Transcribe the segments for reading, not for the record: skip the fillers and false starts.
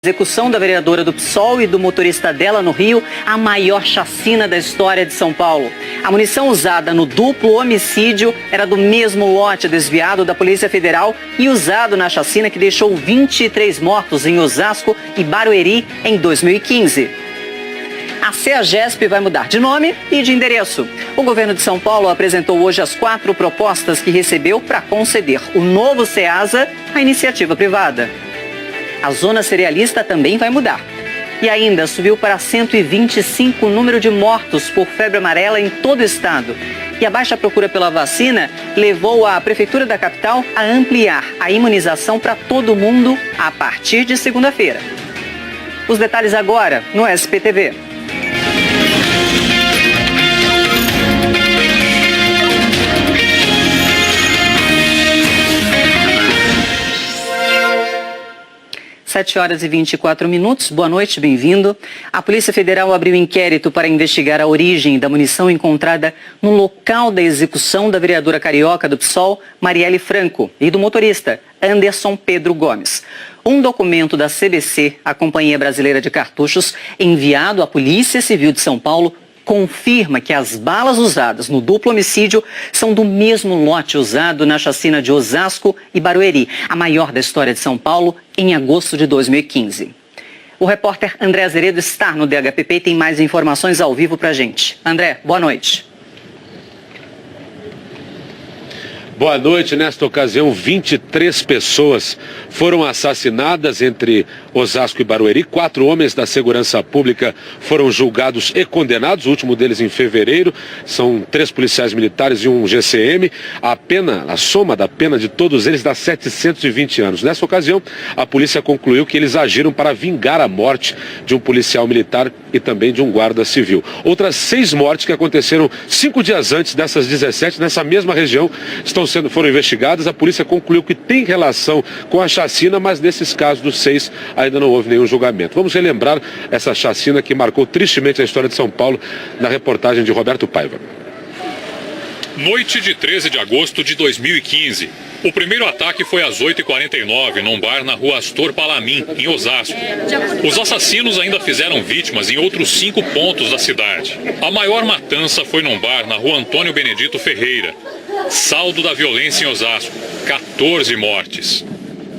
Execução da vereadora do PSOL e do motorista dela no Rio, a maior chacina da história de São Paulo. A munição usada no duplo homicídio era do mesmo lote desviado da Polícia Federal e usado na chacina que deixou 23 mortos em Osasco e Barueri em 2015. A CEAGESP vai mudar de nome e de endereço. O governo de São Paulo apresentou hoje as 4 propostas que recebeu para conceder o novo CEASA à iniciativa privada. A zona cerealista também vai mudar. E ainda subiu para 125 o número de mortos por febre amarela em todo o estado. E a baixa procura pela vacina levou a Prefeitura da capital a ampliar a imunização para todo mundo a partir de segunda-feira. Os detalhes agora no SPTV. Sete horas e 24 minutos. Boa noite, bem-vindo. A Polícia Federal abriu inquérito para investigar a origem da munição encontrada no local da execução da vereadora carioca do PSOL, Marielle Franco, e do motorista, Anderson Pedro Gomes. Um documento da CBC, a Companhia Brasileira de Cartuchos, enviado à Polícia Civil de São Paulo, confirma que as balas usadas no duplo homicídio são do mesmo lote usado na chacina de Osasco e Barueri, a maior da história de São Paulo, em agosto de 2015. O repórter André Azeredo está no DHPP e tem mais informações ao vivo pra gente. André, boa noite. Boa noite. Nesta ocasião, 23 pessoas foram assassinadas entre Osasco e Barueri. 4 homens da segurança pública foram julgados e condenados, o último deles em fevereiro. São 3 policiais militares e um GCM. A soma da pena de todos eles dá 720 anos. Nessa ocasião, a polícia concluiu que eles agiram para vingar a morte de um policial militar e também de um guarda civil. Outras 6 mortes que aconteceram 5 dias antes dessas 17, nessa mesma região, foram investigadas. A polícia concluiu que tem relação com a chacina, mas nesses casos dos 6 ainda não houve nenhum julgamento. Vamos relembrar essa chacina que marcou tristemente a história de São Paulo na reportagem de Roberto Paiva. Noite de 13 de agosto de 2015. O primeiro ataque foi às 8h49 num bar na rua Astor Palamin, em Osasco. Os assassinos ainda fizeram vítimas em outros 5 pontos da cidade. A maior matança foi num bar na rua Antônio Benedito Ferreira. Saldo da violência em Osasco, 14 mortes.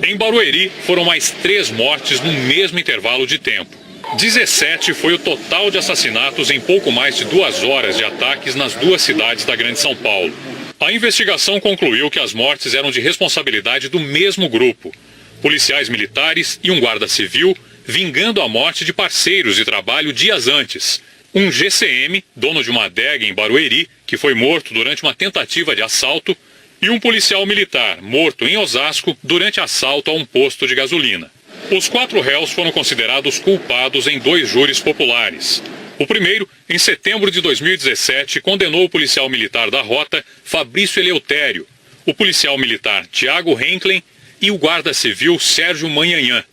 Em Barueri, foram mais 3 mortes no mesmo intervalo de tempo. 17 foi o total de assassinatos em pouco mais de 2 horas de ataques nas 2 cidades da Grande São Paulo. A investigação concluiu que as mortes eram de responsabilidade do mesmo grupo. Policiais militares e um guarda civil vingando a morte de parceiros de trabalho dias antes. Um GCM, dono de uma adega em Barueri, que foi morto durante uma tentativa de assalto, e um policial militar morto em Osasco durante assalto a um posto de gasolina. Os 4 réus foram considerados culpados em 2 júris populares. O primeiro, em setembro de 2017, condenou o policial militar da rota, Fabrício Eleutério, o policial militar Tiago Henklen e o guarda civil Sérgio Manhanhã.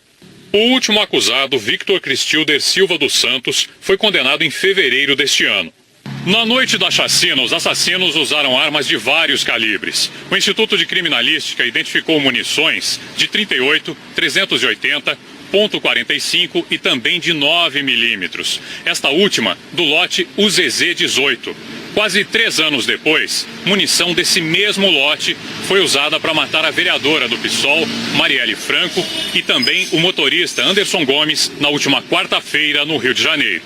O último acusado, Victor Cristilder Silva dos Santos, foi condenado em fevereiro deste ano. Na noite da chacina, os assassinos usaram armas de vários calibres. O Instituto de Criminalística identificou munições de 38, 380, .45 e também de 9 milímetros. Esta última do lote UZZ-18. Quase 3 anos depois, munição desse mesmo lote foi usada para matar a vereadora do PSOL, Marielle Franco, e também o motorista Anderson Gomes, na última quarta-feira, no Rio de Janeiro.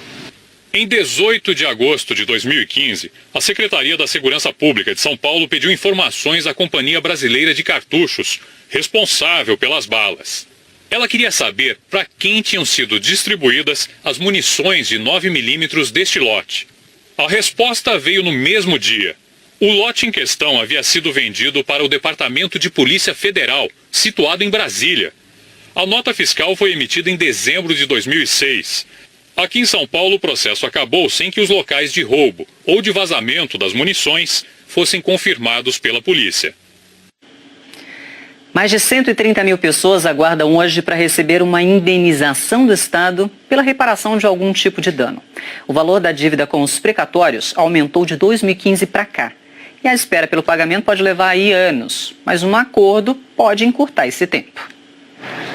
Em 18 de agosto de 2015, a Secretaria da Segurança Pública de São Paulo pediu informações à Companhia Brasileira de Cartuchos, responsável pelas balas. Ela queria saber para quem tinham sido distribuídas as munições de 9 milímetros deste lote. A resposta veio no mesmo dia. O lote em questão havia sido vendido para o Departamento de Polícia Federal, situado em Brasília. A nota fiscal foi emitida em dezembro de 2006. Aqui em São Paulo, o processo acabou sem que os locais de roubo ou de vazamento das munições fossem confirmados pela polícia. Mais de 130 mil pessoas aguardam hoje para receber uma indenização do Estado pela reparação de algum tipo de dano. O valor da dívida com os precatórios aumentou de 2015 para cá. E a espera pelo pagamento pode levar aí anos, mas um acordo pode encurtar esse tempo.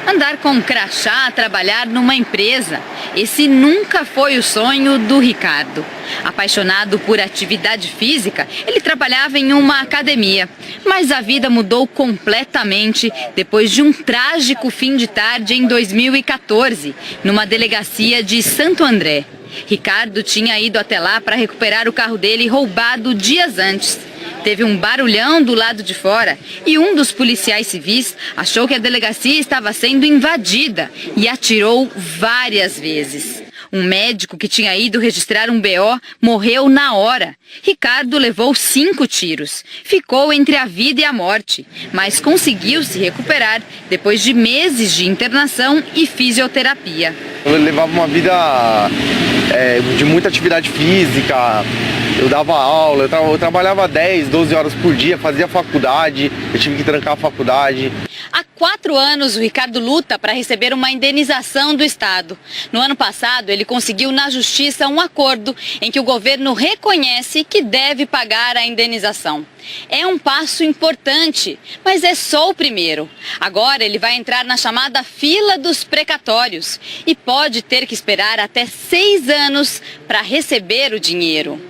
Andar com crachá, trabalhar numa empresa. Esse nunca foi o sonho do Ricardo. Apaixonado por atividade física, ele trabalhava em uma academia. Mas a vida mudou completamente depois de um trágico fim de tarde em 2014, numa delegacia de Santo André. Ricardo tinha ido até lá para recuperar o carro dele roubado dias antes. Teve um barulhão do lado de fora e um dos policiais civis achou que a delegacia estava sendo invadida e atirou várias vezes. Um médico que tinha ido registrar um BO morreu na hora. Ricardo levou 5 tiros. Ficou entre a vida e a morte, mas conseguiu se recuperar depois de meses de internação e fisioterapia. Eu levava uma vida de muita atividade física, eu dava aula, eu trabalhava 10, 12 horas por dia, fazia faculdade, eu tive que trancar a faculdade. Há 4 anos, o Ricardo luta para receber uma indenização do Estado. No ano passado, ele conseguiu na Justiça um acordo em que o governo reconhece que deve pagar a indenização. É um passo importante, mas é só o primeiro. Agora ele vai entrar na chamada fila dos precatórios e pode ter que esperar até 6 anos para receber o dinheiro.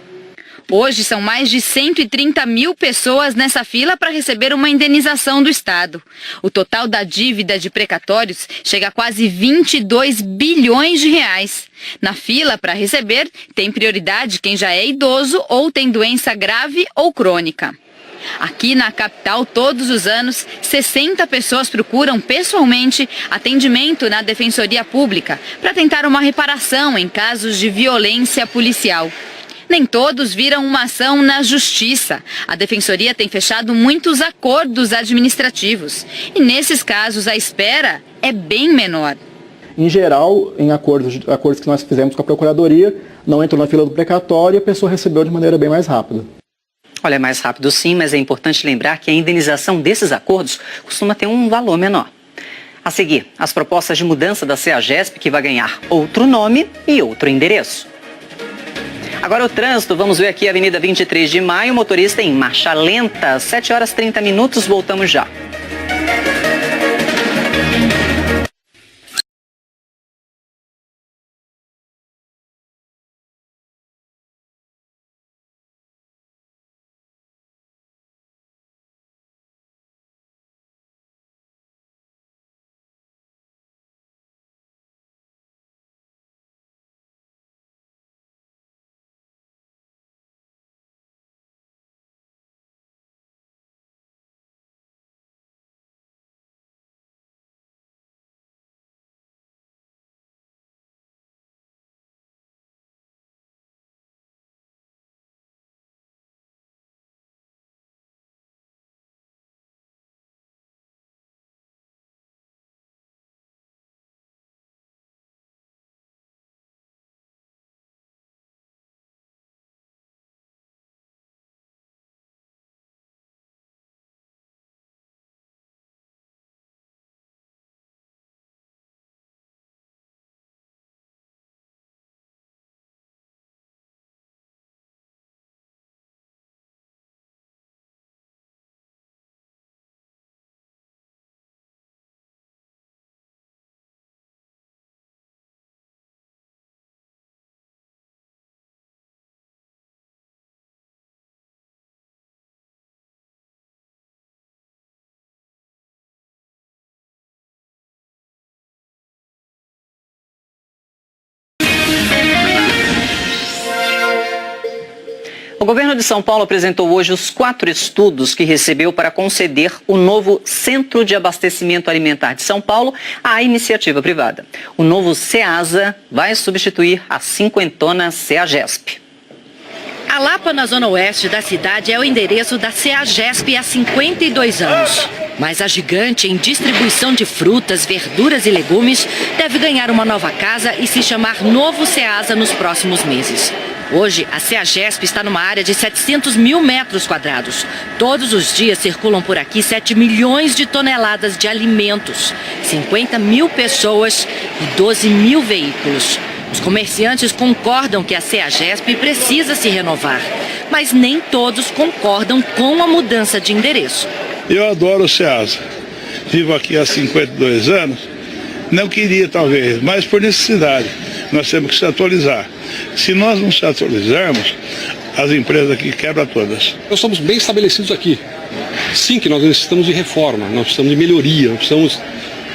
Hoje são mais de 130 mil pessoas nessa fila para receber uma indenização do Estado. O total da dívida de precatórios chega a quase 22 bilhões de reais. Na fila para receber, tem prioridade quem já é idoso ou tem doença grave ou crônica. Aqui na capital, todos os anos, 60 pessoas procuram pessoalmente atendimento na Defensoria Pública para tentar uma reparação em casos de violência policial. Nem todos viram uma ação na Justiça. A Defensoria tem fechado muitos acordos administrativos. E nesses casos, a espera é bem menor. Em geral, em acordos que nós fizemos com a Procuradoria, não entrou na fila do precatório e a pessoa recebeu de maneira bem mais rápida. Olha, é mais rápido sim, mas é importante lembrar que a indenização desses acordos costuma ter um valor menor. A seguir, as propostas de mudança da CEAGESP, que vai ganhar outro nome e outro endereço. Agora o trânsito, vamos ver aqui a Avenida 23 de Maio, motorista em marcha lenta, 7 horas 30 minutos, voltamos já. O governo de São Paulo apresentou hoje os 4 estudos que recebeu para conceder o novo Centro de Abastecimento Alimentar de São Paulo à iniciativa privada. O novo CEASA vai substituir a cinquentona CEAGESP. A Lapa, na zona oeste da cidade, é o endereço da CEAGESP há 52 anos. Mas a gigante em distribuição de frutas, verduras e legumes deve ganhar uma nova casa e se chamar Novo CEASA nos próximos meses. Hoje, a CEAGESP está numa área de 700 mil metros quadrados. Todos os dias circulam por aqui 7 milhões de toneladas de alimentos, 50 mil pessoas e 12 mil veículos. Os comerciantes concordam que a CEAGESP precisa se renovar, mas nem todos concordam com a mudança de endereço. Eu adoro o CEASA. vivo aqui há 52 anos, não queria talvez, mas por necessidade. Nós temos que se atualizar. Se nós não se atualizarmos, as empresas aqui quebram todas. Nós somos bem estabelecidos aqui. Sim, que nós necessitamos de reforma, nós precisamos de melhoria, nós precisamos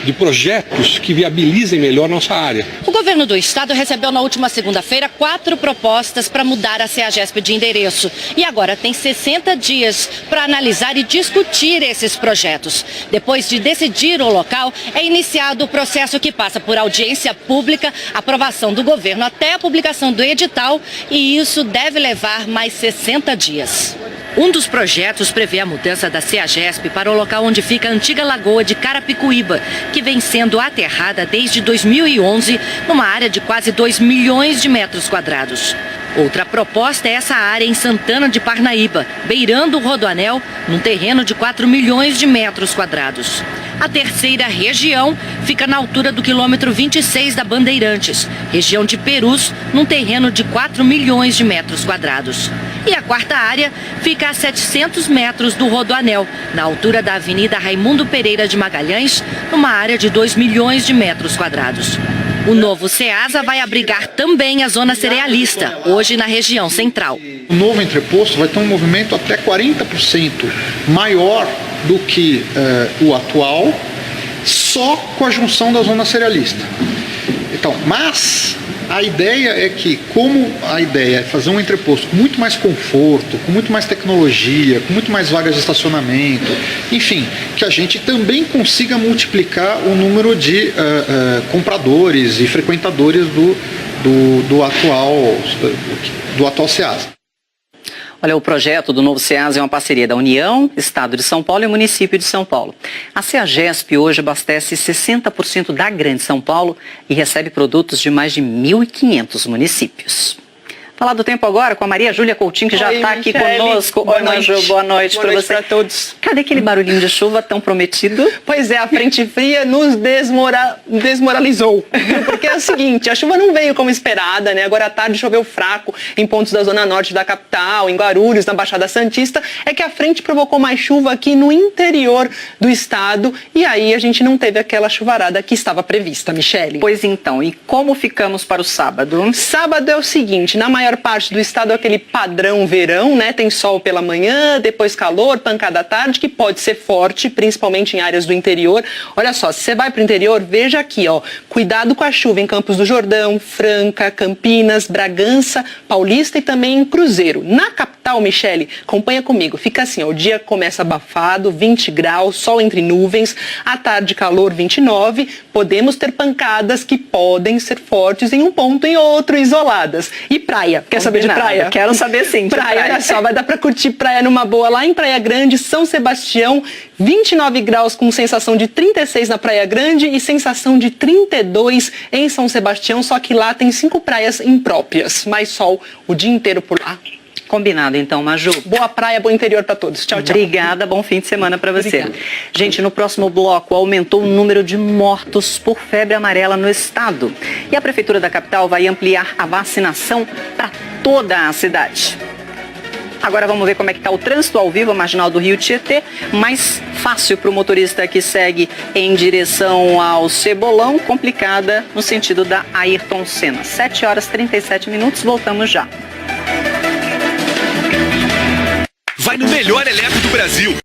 de projetos que viabilizem melhor nossa área. O governo do estado recebeu na última segunda-feira 4 propostas para mudar a CEAGESP de endereço. E agora tem 60 dias para analisar e discutir esses projetos. Depois de decidir o local, é iniciado o processo que passa por audiência pública, aprovação do governo até a publicação do edital, e isso deve levar mais 60 dias. Um dos projetos prevê a mudança da CEAGESP para o local onde fica a antiga lagoa de Carapicuíba, que vem sendo aterrada desde 2011, numa área de quase 2 milhões de metros quadrados. Outra proposta é essa área em Santana de Parnaíba, beirando o Rodoanel, num terreno de 4 milhões de metros quadrados. A terceira região fica na altura do quilômetro 26 da Bandeirantes, região de Perus, num terreno de 4 milhões de metros quadrados. E a quarta área fica a 700 metros do Rodoanel, na altura da Avenida Raimundo Pereira de Magalhães, numa área de 2 milhões de metros quadrados. O novo CEASA vai abrigar também a zona cerealista, hoje na região central. O novo entreposto vai ter um movimento até 40% maior do que o atual, só com a junção da zona cerealista. Então, mas a ideia é que, como a ideia é fazer um entreposto com muito mais conforto, com muito mais tecnologia, com muito mais vagas de estacionamento, enfim, que a gente também consiga multiplicar o número de compradores e frequentadores do atual CEASA. Olha, o projeto do novo CEASA é uma parceria da União, Estado de São Paulo e Município de São Paulo. A CEAGESP hoje abastece 60% da Grande São Paulo e recebe produtos de mais de 1.500 municípios. Falar do tempo agora com a Maria Júlia Coutinho, que já está aqui conosco. Oi, Maju, boa noite para você. Para todos. Cadê aquele barulhinho de chuva tão prometido? Pois é, a frente fria nos desmoralizou. Porque é o seguinte, a chuva não veio como esperada, né? Agora à tarde choveu fraco em pontos da zona norte da capital, em Guarulhos, na Baixada Santista. É que a frente provocou mais chuva aqui no interior do estado e aí a gente não teve aquela chuvarada que estava prevista, Michele. Pois então, e como ficamos para o sábado? Sábado é o seguinte, na maior parte do estado é aquele padrão verão, né? Tem sol pela manhã, depois calor, pancada à tarde, que pode ser forte, principalmente em áreas do interior. Olha só, se você vai para o interior, veja aqui, ó, cuidado com a chuva em Campos do Jordão, Franca, Campinas, Bragança, Paulista e também em Cruzeiro. Na capital, Michele, acompanha comigo, fica assim, ó, o dia começa abafado, 20 graus, sol entre nuvens, à tarde calor 29, podemos ter pancadas que podem ser fortes em um ponto e outro, isoladas. E praia. Quer saber de praia? Quero saber sim. Praia, olha só, vai dar para curtir praia numa boa lá em Praia Grande, São Sebastião, 29 graus com sensação de 36 na Praia Grande e sensação de 32 em São Sebastião, só que lá tem 5 praias impróprias, mais sol o dia inteiro por lá. Combinado então, Maju. Boa praia, bom interior para todos. Tchau, tchau. Obrigada, bom fim de semana para você. Obrigada. Gente, no próximo bloco aumentou o número de mortos por febre amarela no estado. E a Prefeitura da capital vai ampliar a vacinação para toda a cidade. Agora vamos ver como é que está o trânsito ao vivo, a Marginal do Rio Tietê. Mais fácil para o motorista que segue em direção ao Cebolão, complicada no sentido da Ayrton Senna. 7h37, voltamos já. Vai no melhor eletro do Brasil.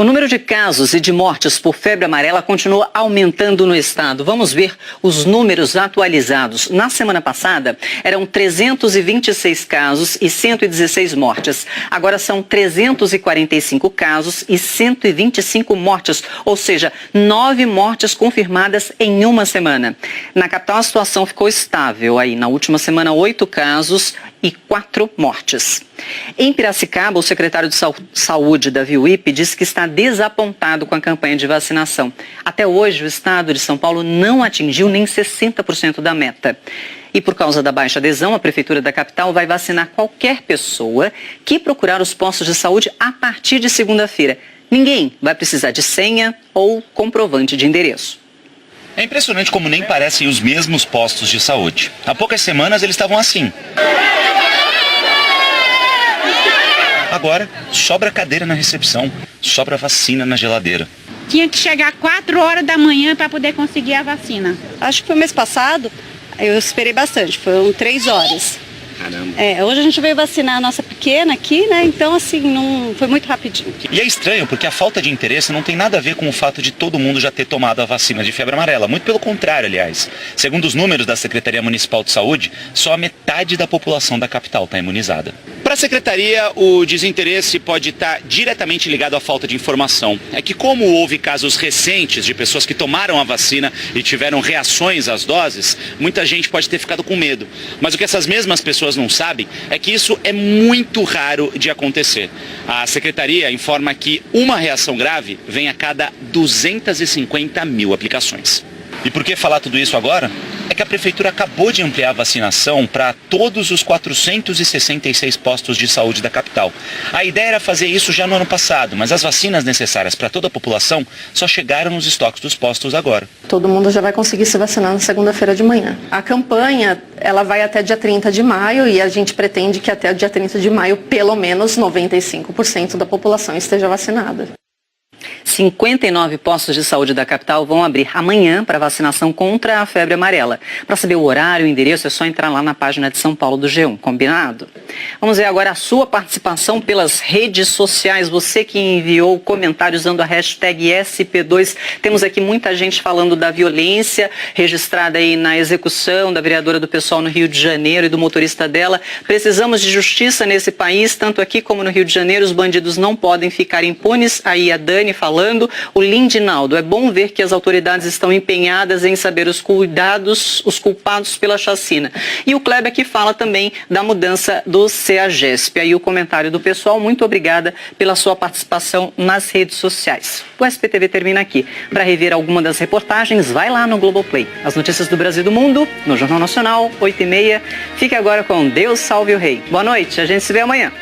O número de casos e de mortes por febre amarela continua aumentando no estado. Vamos ver os números atualizados. Na semana passada, eram 326 casos e 116 mortes. Agora são 345 casos e 125 mortes, ou seja, 9 mortes confirmadas em uma semana. Na capital, a situação ficou estável. Aí, na última semana, 8 casos e 4 mortes. Em Piracicaba, o secretário de Saúde, Davi Wipe, disse que está desapontado com a campanha de vacinação. Até hoje, o estado de São Paulo não atingiu nem 60% da meta. E por causa da baixa adesão, a Prefeitura da capital vai vacinar qualquer pessoa que procurar os postos de saúde a partir de segunda-feira. Ninguém vai precisar de senha ou comprovante de endereço. É impressionante como nem parecem os mesmos postos de saúde. Há poucas semanas eles estavam assim. Agora, sobra cadeira na recepção, sobra vacina na geladeira. Tinha que chegar 4 horas da manhã para poder conseguir a vacina. Acho que foi mês passado, eu esperei bastante, foram 3 horas. Caramba. Hoje a gente veio vacinar a nossa pequena aqui, né? Então, assim, não foi muito rapidinho. E é estranho, porque a falta de interesse não tem nada a ver com o fato de todo mundo já ter tomado a vacina de febre amarela. Muito pelo contrário, aliás. Segundo os números da Secretaria Municipal de Saúde, só a metade da população da capital está imunizada. Para a Secretaria, o desinteresse pode estar diretamente ligado à falta de informação. É que como houve casos recentes de pessoas que tomaram a vacina e tiveram reações às doses, muita gente pode ter ficado com medo. Mas o que essas mesmas pessoas não sabem é que isso é muito raro de acontecer. A Secretaria informa que uma reação grave vem a cada 250 mil aplicações. E por que falar tudo isso agora? É que a Prefeitura acabou de ampliar a vacinação para todos os 466 postos de saúde da capital. A ideia era fazer isso já no ano passado, mas as vacinas necessárias para toda a população só chegaram nos estoques dos postos agora. Todo mundo já vai conseguir se vacinar na segunda-feira de manhã. A campanha, ela vai até dia 30 de maio e a gente pretende que até dia 30 de maio, pelo menos 95% da população esteja vacinada. 59 postos de saúde da capital vão abrir amanhã para vacinação contra a febre amarela. Para saber o horário e o endereço é só entrar lá na página de São Paulo do G1, combinado? Vamos ver agora a sua participação pelas redes sociais. Você que enviou comentários usando a hashtag SP2. Temos aqui muita gente falando da violência registrada aí na execução da vereadora do PSOL no Rio de Janeiro e do motorista dela. Precisamos de justiça nesse país, tanto aqui como no Rio de Janeiro. Os bandidos não podem ficar impunes. Aí a Dani falando. O Lindinaldo, é bom ver que as autoridades estão empenhadas em saber os culpados pela chacina. E o Kleber aqui fala também da mudança do CEAGESP. Aí o comentário do pessoal, muito obrigada pela sua participação nas redes sociais. O SPTV termina aqui. Para rever alguma das reportagens, vai lá no Globoplay. As notícias do Brasil e do Mundo, no Jornal Nacional, 8h30. Fique agora com Deus Salve o Rei. Boa noite, a gente se vê amanhã.